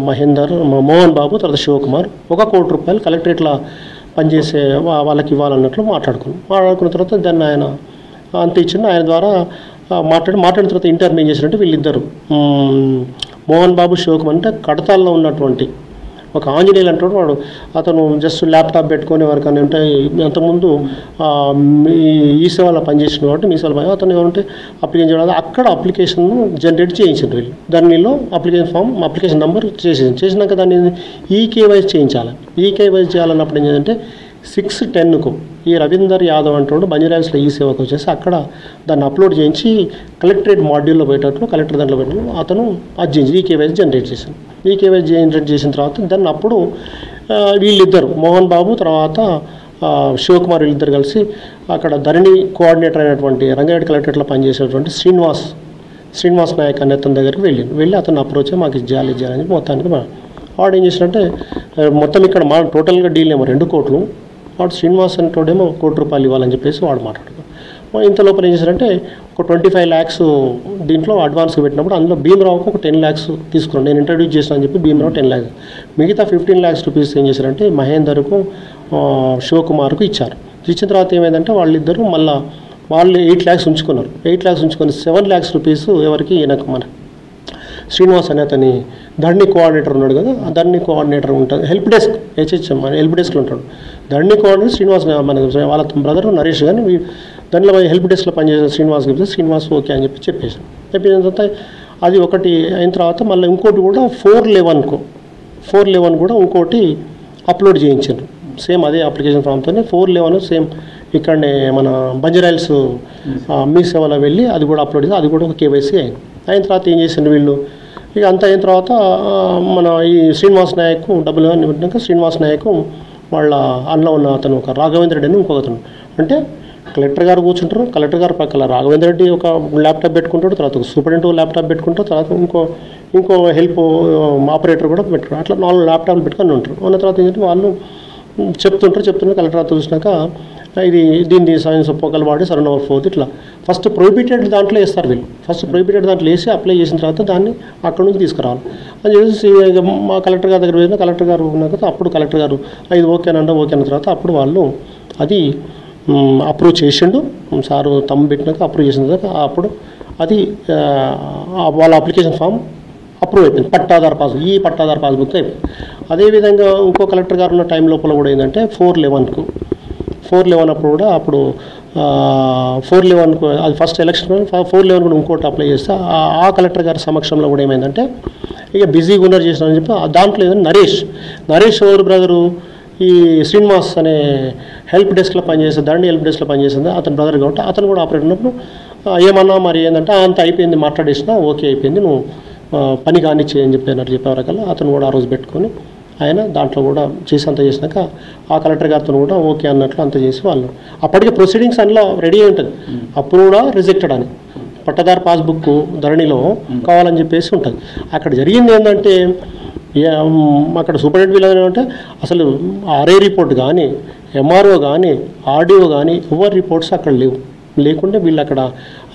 మోహన్ బాబు తర్వాత శివకుమార్ ₹1 కోటి కలెక్టరేట్లో పనిచేసే వాళ్ళకి ఇవ్వాలన్నట్లు మాట్లాడుకున్న తర్వాత దాన్ని ఆయన అంత ఇచ్చింది. ఆయన ద్వారా మాట్లాడిన తర్వాత ఇంటర్వ్యూ చేసినట్టు వీళ్ళిద్దరు మోహన్ బాబు శివకుమార్ అంటే కడతాల్లో ఉన్నటువంటి ఒక ఆంజనేయులు అంటాడు వాడు అతను జస్ట్ ల్యాప్టాప్ పెట్టుకునే వరకు అని ఉంటాయి. అంతకుముందు ఈ సేవలో పనిచేసిన కాబట్టి మీ సేవలో అతను ఏమంటే అప్లికేషన్ చేయడం అక్కడ అప్లికేషన్ జనరేట్ చేయించారు వీళ్ళు. దానిలో అప్లికేషన్ నెంబర్ చేసినాక దాన్ని ఈకేవైసీ చేయించాలి. ఈకేవైసీ చేయాలన్నప్పుడు ఏం చేయాలంటే 6/10కు ఈ రవీందర్ యాదవ్ అంటాడు బంజారాస్లో ఈ సేవకు వచ్చేసి అక్కడ దాన్ని అప్లోడ్ చేయించి కలెక్టరేట్ మాడ్యూల్లో పెట్టేటట్లు కలెక్టర్ దాంట్లో పెట్టినట్లు అతను అది ఈకేవైసీ జనరేట్ చేశాను. ఈకేవైసీ జనరేట్ చేసిన తర్వాత దాన్ని అప్పుడు వీళ్ళిద్దరు మోహన్ బాబు తర్వాత శివకుమార్ వీళ్ళిద్దరు కలిసి అక్కడ ధరణి కోఆర్డినేటర్ అయినటువంటి రంగారెడ్డి కలెక్టరేట్లో పనిచేసేటువంటి శ్రీనివాస్ నాయక్ అనే అతని దగ్గరికి వెళ్ళి అతను అప్రోచ్ మాకు ఇది చేయాలని మొత్తానికి వాడు ఏం చేసినట్టే మొత్తం ఇక్కడ టోటల్గా డీల్ ఏమో 2 కోట్లు వాడు శ్రీనివాస్ అంటోడేమో ₹1 కోటి ఇవ్వాలని చెప్పేసి వాడు మాట్లాడుతున్నాడు. ఇంత లోపల ఏం చేశారంటే ఒక 25 lakhs దీంట్లో అడ్వాన్స్గా పెట్టినప్పుడు అందులో భీమరావుకు ఒక 10 lakhs తీసుకున్నాను. నేను ఇంట్రడ్యూస్ చేస్తాను అని చెప్పి భీమరావు 10 lakhs మిగతా 15 lakhs రూపీస్ ఏం చేశారంటే మహేందర్కు శివకుమార్కు ఇచ్చారు. ఇచ్చిన తర్వాత ఏమైందంటే వాళ్ళిద్దరూ మళ్ళీ వాళ్ళు 8 lakhs ఉంచుకున్నారు. 8 lakhs ఉంచుకొని 7 lakhs రూపీస్ ఎవరికి ఈయనకు మన శ్రీనివాస్ అనే అతని ధరణి కోఆర్డినేటర్ ఉన్నాడు కదా, ఆ ధరణి కోఆర్డినేటర్ ఉంటుంది హెల్ప్ డెస్క్ హెచ్హెచ్ఎం హెల్ప్ డెస్క్లో ఉంటాడు. ధరణి కోఆర్డినేటర్ శ్రీనివాస్ మన వాళ్ళ బ్రదర్ నరేష్ కానీ దానిలో హెల్ప్ డెస్క్లో పనిచేసిన శ్రీనివాస్కి చెప్తే శ్రీనివాస్ ఓకే అని చెప్పేసిన తర్వాత అది ఒకటి అయిన తర్వాత మళ్ళీ ఇంకోటి కూడా 411 కూడా ఇంకోటి అప్లోడ్ చేయించారు. సేమ్ అదే అప్లికేషన్ ఫామ్తోనే 411 సేమ్ ఇక్కడనే మన బంజారాయిల్స్ మీ సేవలో వెళ్ళి అది కూడా అప్లోడ్ చేసి అది కూడా ఒక కేవైసీ అయిన తర్వాత ఏం చేసిండు వీళ్ళు ఇక అంతా అయిన తర్వాత మన ఈ శ్రీనివాస్ నాయక్ డబ్బులు పెట్టినాక శ్రీనివాస్ నాయక్ వాళ్ళ అన్న ఉన్న అతను ఒక రాఘవేంద్ర రెడ్డి అని ఇంకొక అతను అంటే కలెక్టర్ గారు కూర్చుంటారు. కలెక్టర్ గారు పక్కన రాఘవేంద్ర రెడ్డి ఒక ల్యాప్టాప్ పెట్టుకుంటాడు, తర్వాత ఒక సూపరింటెండెంట్ ల్యాప్టాప్ పెట్టుకుంటారు, తర్వాత ఇంకో హెల్ప్ ఆపరేటర్ కూడా పెట్టుకుంటారు. అట్లా 4 ల్యాప్టాప్లు పెట్టుకొని ఉంటారు. ఉన్న తర్వాత ఏంటంటే వాళ్ళు చెప్తుంటారు కలెక్టర్ అంతా చూసినాక దీన్ని సైన్స్ ఒప్పుకోగల వాడి సరౌండ్ ఓవర్ 4 ఇట్లా ఫస్ట్ ప్రొహిబిటెడ్ దాంట్లో వేస్తారు వీళ్ళు. ఫస్ట్ ప్రొహిబిటెడ్ దాంట్లో వేసి అప్లై చేసిన తర్వాత దాన్ని అక్కడ నుంచి తీసుకురావాలి అని చెప్పేసి మా కలెక్టర్ గారి దగ్గర పోయినా కలెక్టర్ గారు ఉన్నాక అప్పుడు కలెక్టర్ గారు ఇది ఓకే అన్న తర్వాత అప్పుడు వాళ్ళు అది అప్రూవ్ చేసిండు. సారు తమ్ము పెట్టినాక అప్రూవ్ చేసిన తర్వాత అప్పుడు అది వాళ్ళ అప్లికేషన్ ఫామ్ అప్రూవ్ అయిపోయింది. పట్టాదారు పాస్బుక్ అయిపోయింది. అదేవిధంగా ఇంకో కలెక్టర్ గారు ఉన్న టైం లోపల కూడా ఏంటంటే 411 411 అప్పుడు కూడా అప్పుడు 411 అది ఫస్ట్ ఎలక్షన్ 411 కూడా ఇంకోటి అప్లై చేస్తే ఆ కలెక్టర్ గారి సమక్షంలో కూడా ఏమైందంటే ఇక బిజీగా ఉన్నారు చేసినామని చెప్పి దాంట్లో ఏదైనా నరేష్ ఎవరు బ్రదరు ఈ శ్రీనివాస్ అనే హెల్ప్ డెస్క్లో పనిచేస్తుంది ధరణి హెల్ప్ డెస్క్లో పనిచేస్తుంది అతని బ్రదర్ కాబట్టి అతను కూడా ఆపరేట్ ఉన్నప్పుడు ఏమన్నా మరి ఏంటంటే అంత అయిపోయింది మాట్లాడేసినా ఓకే అయిపోయింది నువ్వు పని కానిచ్చే అని చెప్పేవరకల్లా అతను కూడా ఆ రోజు పెట్టుకొని ఆయన దాంట్లో కూడా అంత చేసినాక ఆ కలెక్టర్ గారితో కూడా ఓకే అన్నట్లు అంత చేసి వాళ్ళు అప్పటికే ప్రొసీడింగ్స్ అందులో రెడీ అయి ఉంటుంది అప్పుడు కూడా రిజెక్టెడ్ అని పట్టదారు పాస్బుక్ ధరణిలో కావాలని చెప్పేసి ఉంటుంది అక్కడ జరిగింది ఏంటంటే అక్కడ సూపరింటెండెంట్ వీళ్ళు అంటే అసలు ఆర్ఐ రిపోర్ట్ కానీ ఎంఆర్ఓ కానీ ఆర్డీఓ కానీ ఎవరి రిపోర్ట్స్ అక్కడ లేకుంటే వీళ్ళు అక్కడ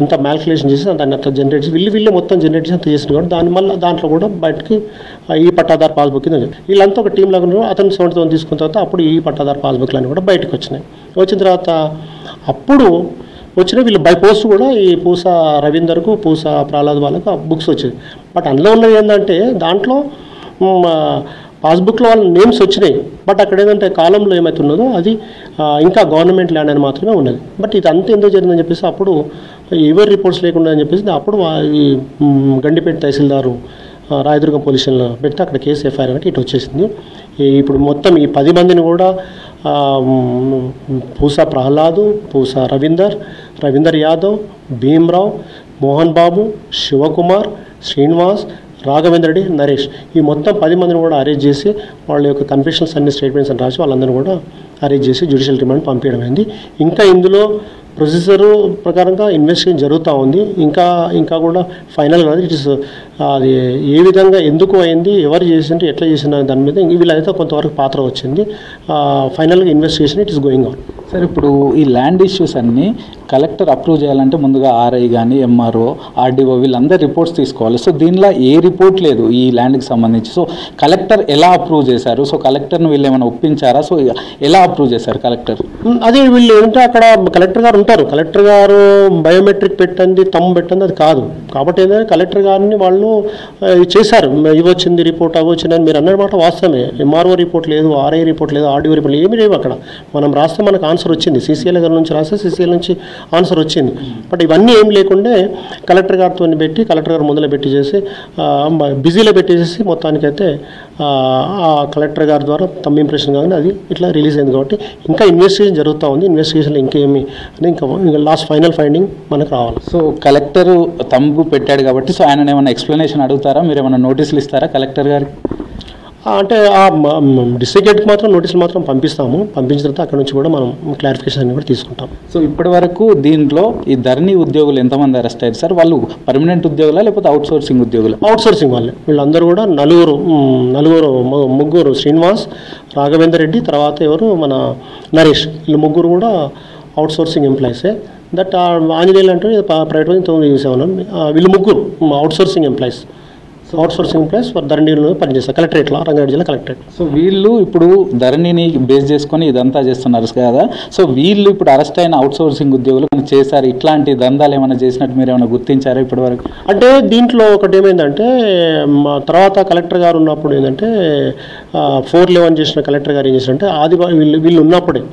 అంతా మ్యాల్కులేషన్ చేసి దాన్ని అంతా జనరేట్ చేసి వీళ్ళే మొత్తం జనరేట్ చేసి అంత చేసిన కాబట్టి దానివల్ల దాంట్లో కూడా బయటకి ఈ పట్టాదారు పాస్బుక్ కింద వీళ్ళంతా ఒక టీం లాగా అతను 70,000 తీసుకున్న తర్వాత అప్పుడు ఈ పట్టాదారు పాస్బుక్లన్నీ కూడా బయటకు వచ్చినాయి వచ్చిన తర్వాత అప్పుడు వచ్చిన వీళ్ళు బై పోస్ట్ కూడా ఈ పూస రవీందర్కు పూస ప్రహ్లాద్ వాళ్ళకు బుక్స్ వచ్చాయి బట్ అందులో ఉన్నది ఏంటంటే దాంట్లో పాస్బుక్లో వాళ్ళ నేమ్స్ వచ్చినాయి బట్ అక్కడ ఏంటంటే కాలంలో ఏమవుతున్నదో అది ఇంకా గవర్నమెంట్ ల్యాండ్ అని మాత్రమే ఉన్నది బట్ ఇది అంతా ఎందుకు జరిగిందని చెప్పేసి అప్పుడు ఎవరి రిపోర్ట్స్ లేకుండా అని చెప్పేసి అప్పుడు ఈ గండిపేట తహసీల్దారు రాయదుర్గం పోలీస్ స్టేషన్లో పెడితే అక్కడ కేసు ఎఫ్ఐఆర్ అంటే ఇటు వచ్చేసింది ఇప్పుడు మొత్తం ఈ 10 మందిని కూడా పూస ప్రహ్లాదు పూస రవీందర్ యాదవ్ భీమ్రావ్ మోహన్ బాబు శివకుమార్ శ్రీనివాస్ రాఘవేంద్ర రెడ్డి నరేష్ ఈ మొత్తం 10 మందిని కూడా అరెస్ట్ చేసి వాళ్ళ యొక్క కన్ఫెషన్స్ అన్ని స్టేట్మెంట్స్ అని రాసి వాళ్ళందరూ కూడా అరెస్ట్ చేసి జ్యుడిషియల్ రిమాండ్ పంపించడం అయింది ఇంకా ఇందులో ప్రొసీజర్ ప్రకారంగా ఇన్వెస్టిగేషన్ జరుగుతూ ఉంది ఇంకా కూడా ఫైనల్గా ఇట్ ఇస్ అది ఏ విధంగా ఎందుకు అయింది ఎవరు చేసింది ఎట్లా చేసిన దాని మీద వీళ్ళైతే కొంతవరకు పాత్ర వచ్చింది ఫైనల్గా investigation it is going on sir ఇప్పుడు ఈ ల్యాండ్ ఇష్యూస్ అన్నీ కలెక్టర్ అప్రూవ్ చేయాలంటే ముందుగా ఆర్ఐ కానీ ఎంఆర్ఓ ఆర్డీఓ వీళ్ళందరూ రిపోర్ట్స్ తీసుకోవాలి సో దీనిలో ఏ రిపోర్ట్ లేదు ఈ ల్యాండ్కి సంబంధించి సో కలెక్టర్ ఎలా అప్రూవ్ చేశారు సో కలెక్టర్ని వీళ్ళు ఏమైనా ఒప్పించారా సో ఎలా అప్రూవ్ చేశారు కలెక్టర్ అదే వీళ్ళు ఏంటంటే అక్కడ కలెక్టర్ గారు ఉంటారు కలెక్టర్ గారు బయోమెట్రిక్ పెట్టండి తమ్ము పెట్టండి అది కాదు కాబట్టి ఏంటంటే కలెక్టర్ గారిని వాళ్ళు చేశారు ఇవి వచ్చింది రిపోర్ట్ అవి వచ్చిందని మీరు అన్నమాట వాస్తవమే ఎంఆర్ఓ రిపోర్ట్ లేదు ఆర్ఐ రిపోర్ట్ లేదు ఆర్డీఓ రిపోర్ట్ ఏమీ లేవు అక్కడ మనం రాస్తే మనకు ఆన్సర్ వచ్చింది సీసీఎల్ గారి నుంచి రాస్తే సీసీఎల్ నుంచి ఆన్సర్ వచ్చింది బట్ ఇవన్నీ ఏం లేకుండే కలెక్టర్ గారితో పెట్టి కలెక్టర్ గారు మొదలు పెట్టి చేసి బిజీలో పెట్టేసి మొత్తానికైతే ఆ కలెక్టర్ గారి ద్వారా తమ్ ఇంప్రెషన్ కానీ అది ఇట్లా రిలీజ్ అయింది కాబట్టి ఇంకా ఇన్వెస్టిగేషన్ జరుగుతూ ఉంది ఇన్వెస్టిగేషన్లో ఇంకేమి ఇంకా లాస్ట్ ఫైనల్ ఫైండింగ్ మనకు రావాలి సో కలెక్టర్ తమ్ము పెట్టాడు కాబట్టి సో ఆయన ఏమైనా ఎక్స్ప్లెనేషన్ అడుగుతారా మీరు ఏమైనా నోటీసులు ఇస్తారా కలెక్టర్ గారికి అంటే ఆ డిస్ట్రిక్ట్కి మాత్రం నోటీసులు మాత్రం పంపిస్తాము పంపించిన తర్వాత అక్కడ నుంచి కూడా మనం క్లారిఫికేషన్ అన్ని కూడా తీసుకుంటాం సో ఇప్పటి వరకు దీంట్లో ఈ ధరణి ఉద్యోగులు ఎంతమంది అరెస్ట్ అయ్యారు సార్ వాళ్ళు పర్మనెంట్ ఉద్యోగులా లేకపోతే అవుట్సోర్సింగ్ ఉద్యోగులు అవుట్సోర్సింగ్ వాళ్ళే వీళ్ళందరూ కూడా ముగ్గురు శ్రీనివాస్ రాఘవేందర్ రెడ్డి తర్వాత ఎవరు మన నరేష్ వీళ్ళు ముగ్గురు కూడా అవుట్సోర్సింగ్ ఎంప్లాయీసే దట్ ఆంజనేయులు అంటే ప్రైవేట్ చేసేవాళ్ళం వీళ్ళు ముగ్గురు అవుట్సోర్సింగ్ ఎంప్లాయీస్ ఫర్ ధరణిలో పనిచేస్తారు కలెక్టరేట్లో రంగారెడ్డి జిల్లా కలెక్టరేట్ సో వీళ్ళు ఇప్పుడు ధరణిని బేస్ చేసుకొని ఇదంతా చేస్తున్నారు కదా సో వీళ్ళు ఇప్పుడు అరెస్ట్ అయిన అవుట్సోర్సింగ్ ఉద్యోగులు చేశారు ఇట్లాంటి దందాలు ఏమైనా చేసినట్టు మీరు ఏమైనా గుర్తించారా ఇప్పటి వరకు అంటే దీంట్లో ఒకటి ఏమైందంటే తర్వాత కలెక్టర్ గారు ఉన్నప్పుడు ఏంటంటే 411 చేసిన కలెక్టర్ గారు ఏం చేశారంటే వీళ్ళు ఉన్నప్పుడే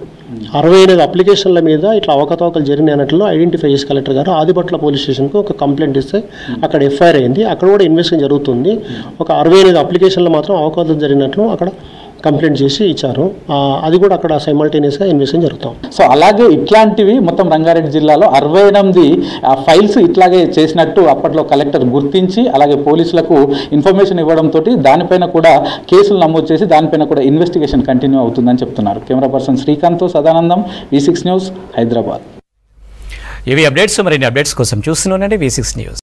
65 అప్లికేషన్ల మీద ఇట్లా అవకతవకలు జరిగినాయి అన్నట్లు ఐడెంటిఫై చేసి కలెక్టర్ గారు ఆదిపట్ల పోలీస్ స్టేషన్కు ఒక కంప్లైంట్ ఇస్తే అక్కడ ఎఫ్ఐఆర్ అయింది అక్కడ కూడా ఇన్వెస్టిగేషన్ జరుగుతుంది ఒక 65 అప్లికేషన్లు మాత్రం అవకతవకలు జరిగినట్లు అక్కడ కంప్లైంట్ చేసి ఇచ్చారు అది కూడా అక్కడ సైమల్టేనియస్గా ఇన్వెస్టిగేషన్ జరుగుతాం సో అలాగే ఇట్లాంటివి మొత్తం రంగారెడ్డి జిల్లాలో 68 ఫైల్స్ ఇట్లాగే చేసినట్టు అప్పట్లో కలెక్టర్ గుర్తించి అలాగే పోలీసులకు ఇన్ఫర్మేషన్ ఇవ్వడంతో దానిపైన కూడా కేసులు నమోదు చేసి దానిపైన కూడా ఇన్వెస్టిగేషన్ కంటిన్యూ అవుతుందని చెప్తున్నారు కెమెరా పర్సన్ శ్రీకాంత్తో సదానందం V6 న్యూస్ హైదరాబాద్ ఇవి అప్డేట్స్ మరిన్ని అప్డేట్స్ కోసం చూస్తూనే V6 న్యూస్.